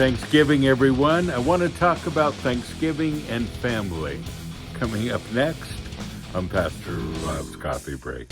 Thanksgiving, everyone. I want to talk about Thanksgiving and family. Coming up next on Pastor Rob's Coffee Break.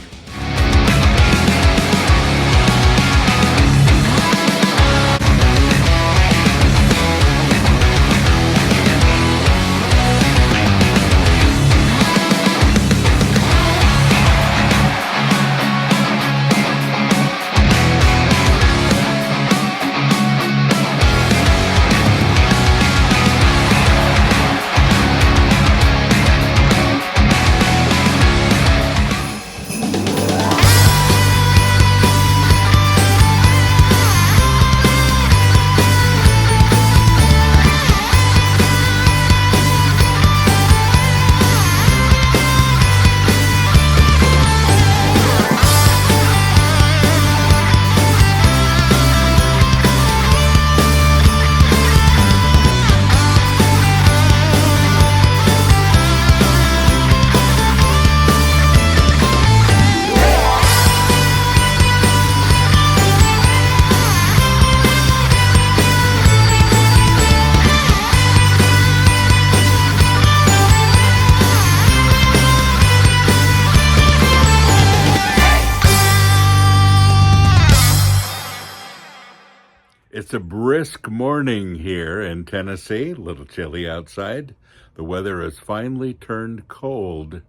It's a brisk morning here in Tennessee, a little chilly outside. The weather has finally turned cold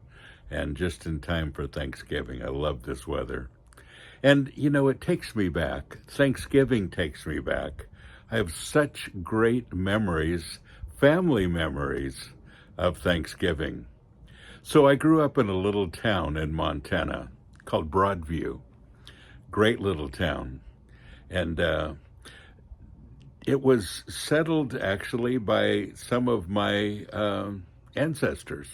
and just in time for Thanksgiving. I love this weather. And, you know, it takes me back. Thanksgiving takes me back. I have such great memories, family memories of Thanksgiving. So I grew up in a little town in Montana called Broadview. Great little town. And, it was settled actually by some of my ancestors.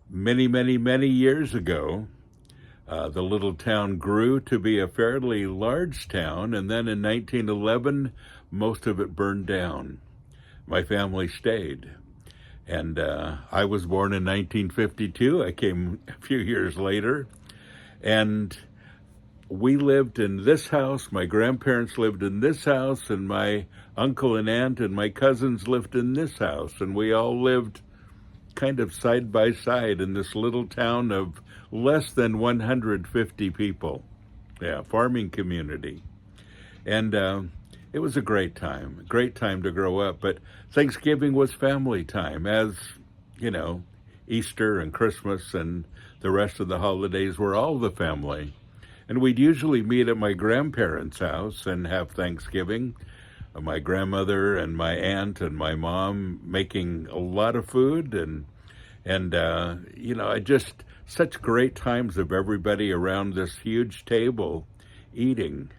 Many years ago, the little town grew to be a fairly large town, and then in 1911, most of it burned down. My family stayed. And I was born in 1952. I came a few years later. And we lived in this house, my grandparents lived in this house, and my uncle and aunt and my cousins lived in this house, and we all lived kind of side by side in this little town of less than 150 people. Yeah, farming community. And it was a great time to grow up, but Thanksgiving was family time, as, you know, Easter and Christmas and the rest of the holidays were all the family. And we'd usually meet at my grandparents' house and have Thanksgiving. My grandmother and my aunt and my mom making a lot of food, and you know, just such great times of everybody around this huge table eating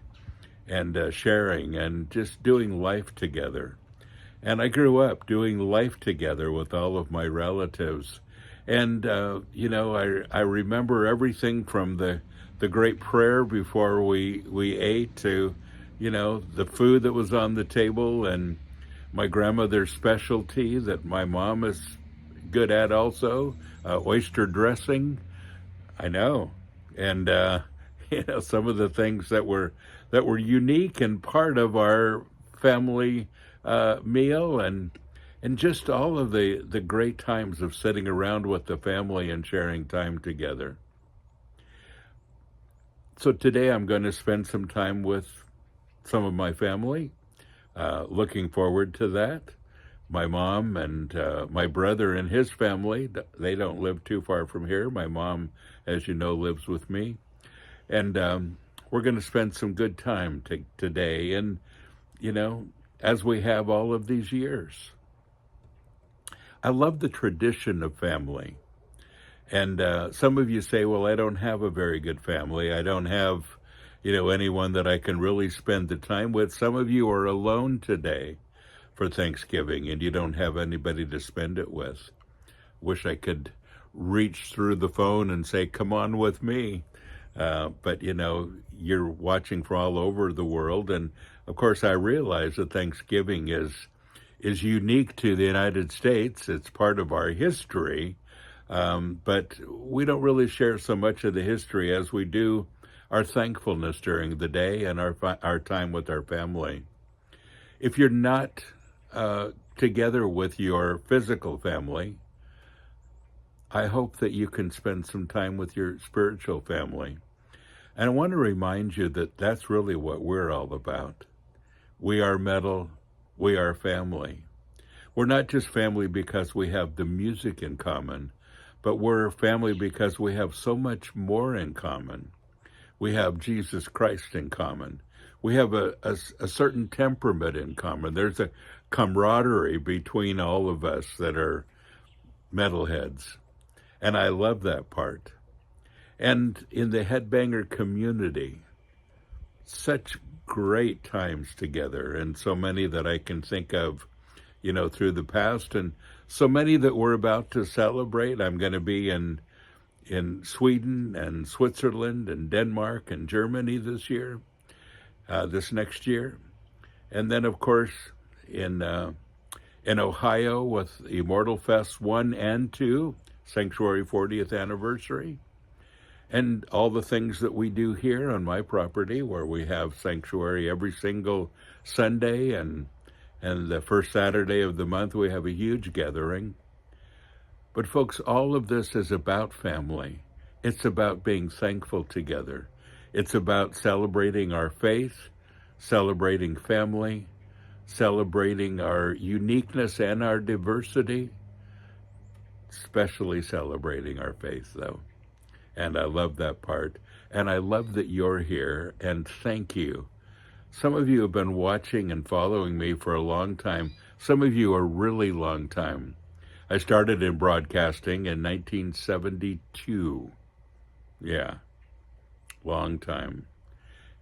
and sharing and just doing life together. And I grew up doing life together with all of my relatives. And, you know, I remember everything from the great prayer before we ate to, you know, the food that was on the table, and my grandmother's specialty that my mom is good at also, oyster dressing. I know. And, you know, some of the things that were unique and part of our family meal, and just all of the great times of sitting around with the family and sharing time together. So today I'm going to spend some time with some of my family. Looking forward to that. My mom and my brother and his family, they don't live too far from here. My mom, as you know, lives with me. And we're going to spend some good time today. And, you know, as we have all of these years. I love the tradition of family. And some of you say, well, I don't have a very good family. I don't have, you know, anyone that I can really spend the time with. Some of you are alone today for Thanksgiving, and you don't have anybody to spend it with. Wish I could reach through the phone and say, come on with me. But, you know, you're watching from all over the world. And, of course, I realize that Thanksgiving is unique to the United States. It's part of our history. But we don't really share so much of the history as we do our thankfulness during the day and our time with our family. If you're not together with your physical family, I hope that you can spend some time with your spiritual family. And I want to remind you that that's really what we're all about. We are metal. We are family. We're not just family because we have the music in common, but we're family because we have so much more in common. We have Jesus Christ in common. We have a certain temperament in common. There's a camaraderie between all of us that are metalheads. And I love that part. And in the Headbanger community, such great times together, and so many that I can think of, through the past, and so many that we're about to celebrate. I'm going to be in Sweden and Switzerland and Denmark and Germany this next year. And then, of course, in Ohio with Immortal Fest 1 and 2, Sanctuary 40th anniversary, and all the things that we do here on my property, where we have Sanctuary every single Sunday, and the first Saturday of the month we have a huge gathering. But folks, all of this is about family. It's about being thankful together. It's about celebrating our faith, celebrating family, celebrating our uniqueness and our diversity, especially celebrating our faith, though. And I love that part. And I love that you're here, and thank you. Some of you have been watching and following me for a long time. Some of you a really long time. I started in broadcasting in 1972. Yeah, long time.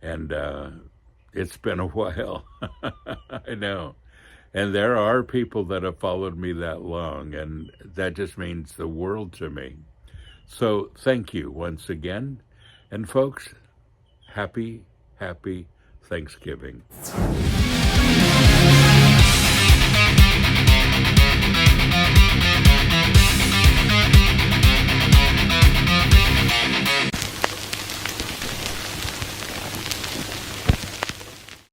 And it's been a while. I know. And there are people that have followed me that long, and that just means the world to me. So thank you once again. And folks, happy Thanksgiving.